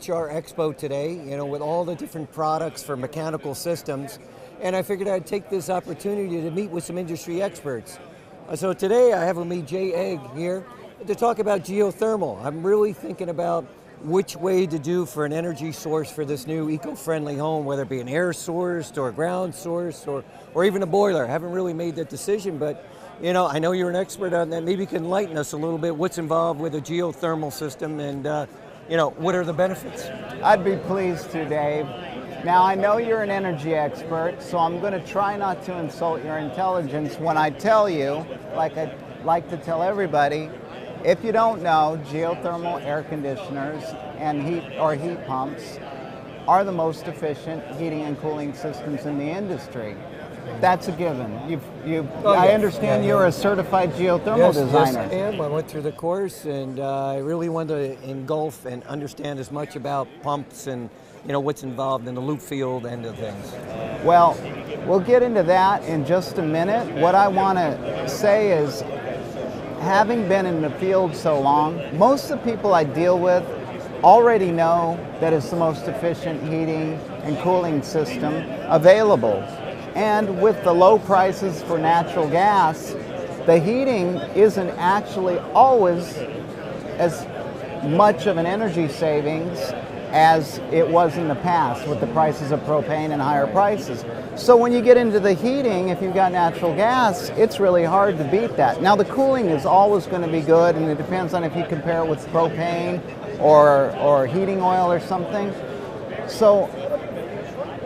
AHR Expo today, with all the different products for mechanical systems, and I figured I'd take this opportunity to meet with some industry experts. So today I have with me Jay Egg here to talk about geothermal. I'm really thinking about which way to do for an energy source for this new eco-friendly home, whether it be an air source or a ground source or even a boiler. I haven't really made that decision, but I know you're an expert on that. Maybe you can enlighten us a little bit what's involved with a geothermal system and what are the benefits? I'd be pleased to, Dave. Now, I know you're an energy expert, so I'm going to try not to insult your intelligence when I tell you, like I like to tell everybody, if you don't know, geothermal air conditioners and heat pumps are the most efficient heating and cooling systems in the industry. That's a given. I understand you're a certified geothermal designer. Yes, I am. I went through the course, and I really wanted to engulf and understand as much about pumps and what's involved in the loop field end of things. Well, we'll get into that in just a minute. What I want to say is, having been in the field so long, most of the people I deal with already know that it's the most efficient heating and cooling system available. And with the low prices for natural gas, the heating isn't actually always as much of an energy savings as it was in the past with the prices of propane and higher prices. So when you get into the heating, if you've got natural gas, it's really hard to beat that. Now the cooling is always going to be good, and it depends on if you compare it with propane or heating oil or something. So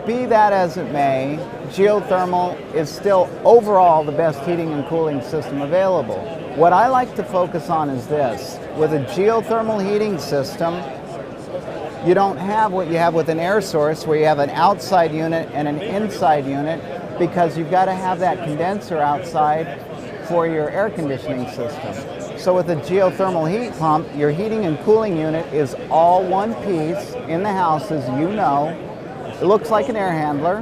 be that as it may, geothermal is still overall the best heating and cooling system available. What I like to focus on is this. With a geothermal heating system, you don't have what you have with an air source where you have an outside unit and an inside unit, because you've got to have that condenser outside for your air conditioning system. So with a geothermal heat pump, your heating and cooling unit is all one piece in the house, as you know. It looks like an air handler,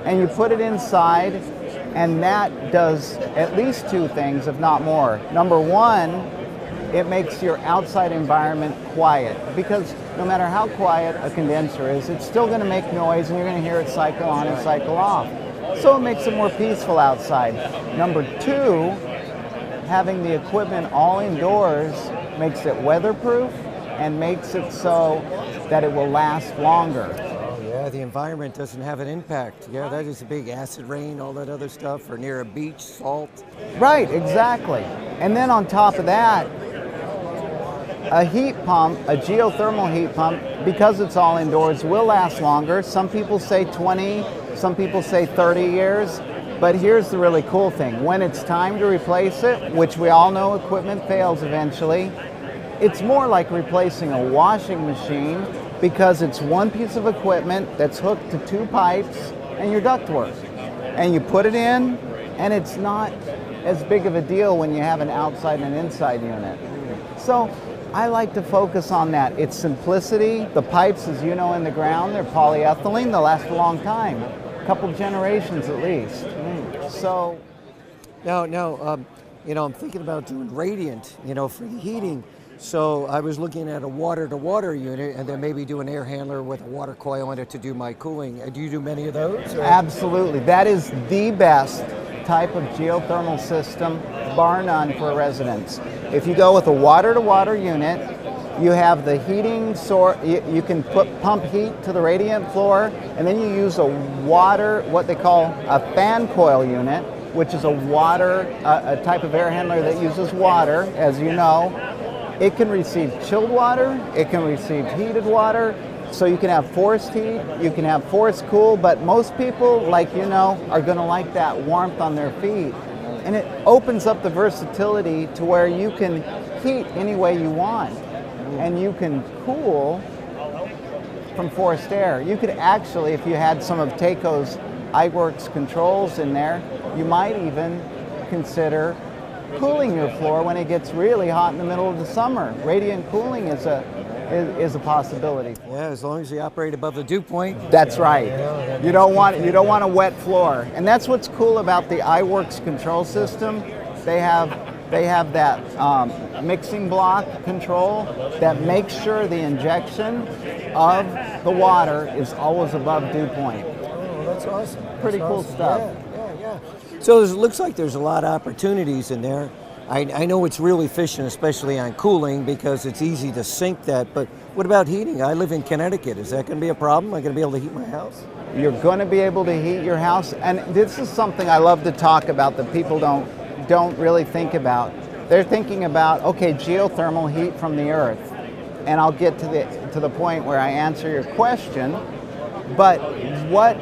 and you put it inside, and that does at least two things, if not more. Number one, it makes your outside environment quiet, because no matter how quiet a condenser is, it's still going to make noise, and you're going to hear it cycle on and cycle off. So it makes it more peaceful outside. Number two, having the equipment all indoors makes it weatherproof and makes it so that it will last longer. Yeah, the environment doesn't have an impact. Yeah, that is a big acid rain, all that other stuff, or near a beach, salt. Right, exactly. And then on top of that, a heat pump, a geothermal heat pump, because it's all indoors, will last longer. Some people say 20, some people say 30 years. But here's the really cool thing. When it's time to replace it, which we all know equipment fails eventually, it's more like replacing a washing machine, because it's one piece of equipment that's hooked to two pipes and your ductwork. And you put it in, and it's not as big of a deal when you have an outside and an inside unit. So I like to focus on that. It's simplicity. The pipes, as you know, in the ground, they're polyethylene. They'll last a long time, a couple generations at least. So now, I'm thinking about doing radiant, for the heating. So I was looking at a water-to-water unit, and then maybe do an air handler with a water coil in it to do my cooling. Do you do many of those? Or? Absolutely. That is the best type of geothermal system, bar none, for residents. If you go with a water-to-water unit, you have the heating source. You can pump heat to the radiant floor, and then you use what they call a fan coil unit, which is a type of air handler that uses water, as you know. It can receive chilled water, it can receive heated water, so you can have forced heat, you can have forced cool, but most people, like are going to like that warmth on their feet. And it opens up the versatility to where you can heat any way you want, and you can cool from forced air. You could actually, if you had some of Taco's iWorks controls in there, you might even consider cooling your floor when it gets really hot in the middle of the summer. Radiant cooling is a possibility. Yeah, as long as you operate above the dew point. That's right. You don't want a wet floor. And that's what's cool about the iWorks control system. They have they have that mixing block control that makes sure the injection of the water is always above dew point. Oh, that's awesome. Pretty That's cool awesome. stuff. Yeah. So it looks like there's a lot of opportunities in there. I know it's real efficient, especially on cooling, because it's easy to sink that, but what about heating? I live in Connecticut. Is that going to be a problem? Am I going to be able to heat my house? You're going to be able to heat your house, and this is something I love to talk about that people don't really think about. They're thinking about, okay, geothermal heat from the earth, and I'll get to the point where I answer your question. But what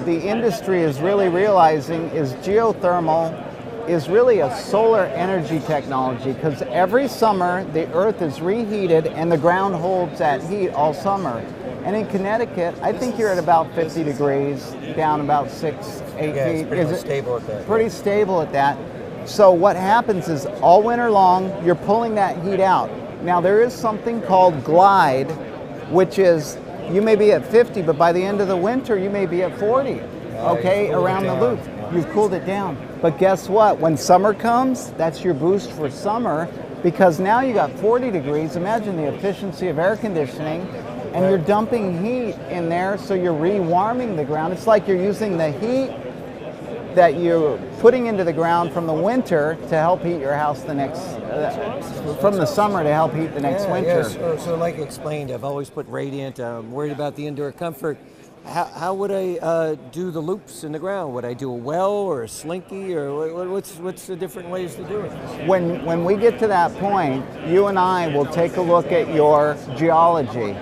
the industry is really realizing is geothermal is really a solar energy technology, because every summer the earth is reheated and the ground holds that heat all summer. And in Connecticut, I think you're at about 50 degrees, down about 6-8 feet. It's pretty stable at that. Pretty stable at that. So what happens is all winter long, you're pulling that heat out. Now there is something called glide, which is you may be at 50, but by the end of the winter, you may be at 40, okay, around the loop. You've cooled it down. But guess what? When summer comes, that's your boost for summer, because now you got 40 degrees. Imagine the efficiency of air conditioning, and you're dumping heat in there, so you're re-warming the ground. It's like you're using the heat that you're putting into the ground from the winter to help heat your house the next, from the summer to help heat the next winter. So like I explained, I've always put radiant. I'm worried about the indoor comfort. How would I do the loops in the ground? Would I do a well or a slinky, or what's the different ways to do it? When we get to that point, you and I will take a look at your geology.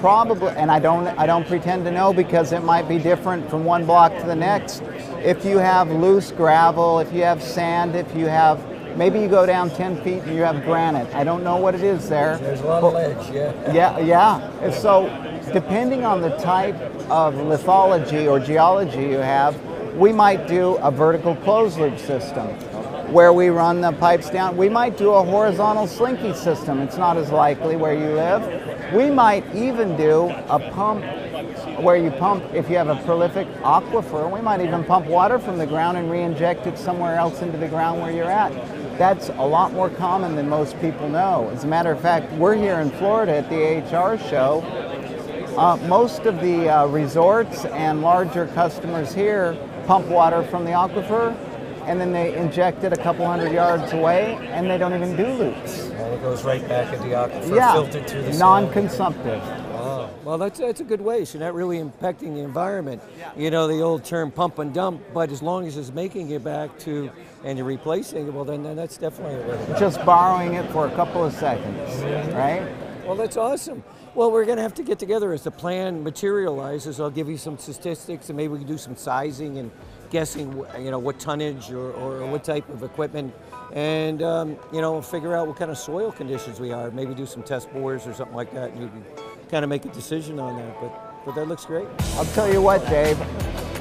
Probably, and I don't pretend to know, because it might be different from one block to the next. If you have loose gravel, if you have sand, if you have, maybe you go down 10 feet and you have granite. I don't know what it is there. There's a lot of ledge, Yeah. And so depending on the type of lithology or geology you have, we might do a vertical closed loop system where we run the pipes down. We might do a horizontal slinky system. It's not as likely where you live. We might even do a pump where you pump, if you have a prolific aquifer, we might even pump water from the ground and re-inject it somewhere else into the ground where you're at. That's a lot more common than most people know. As a matter of fact, we're here in Florida at the AHR show. Most of the resorts and larger customers here pump water from the aquifer, and then they inject it a couple hundred yards away, and they don't even do loops. And it goes right back into the aquifer, filtered through the non-consumptive. Wow. Well, that's a good way. So you're not really impacting the environment. You know, the old term pump and dump, but as long as it's making it back to, and you're replacing it, well, then that's definitely a way to go. Just borrowing it for a couple of seconds, right? Well, that's awesome. Well, we're going to have to get together as the plan materializes. I'll give you some statistics, and maybe we can do some sizing and guessing, you know, what tonnage or what type of equipment, and you know, figure out what kind of soil conditions we are. Maybe do some test bores or something like that, and you can kind of make a decision on that. But that looks great. I'll tell you what, Dave.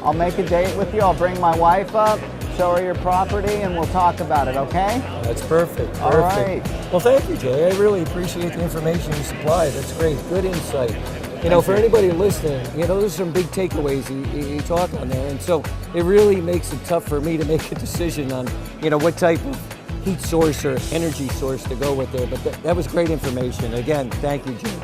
I'll make a date with you. I'll bring my wife up, show her your property, and we'll talk about it, okay? That's perfect. All right. Well, thank you, Jay. I really appreciate the information you supplied. That's great. Good insight. You know, for anybody listening, you know, there's some big takeaways you talk on there, and so it really makes it tough for me to make a decision on, you know, what type of heat source or energy source to go with there. But that was great information. Again, thank you, Jay.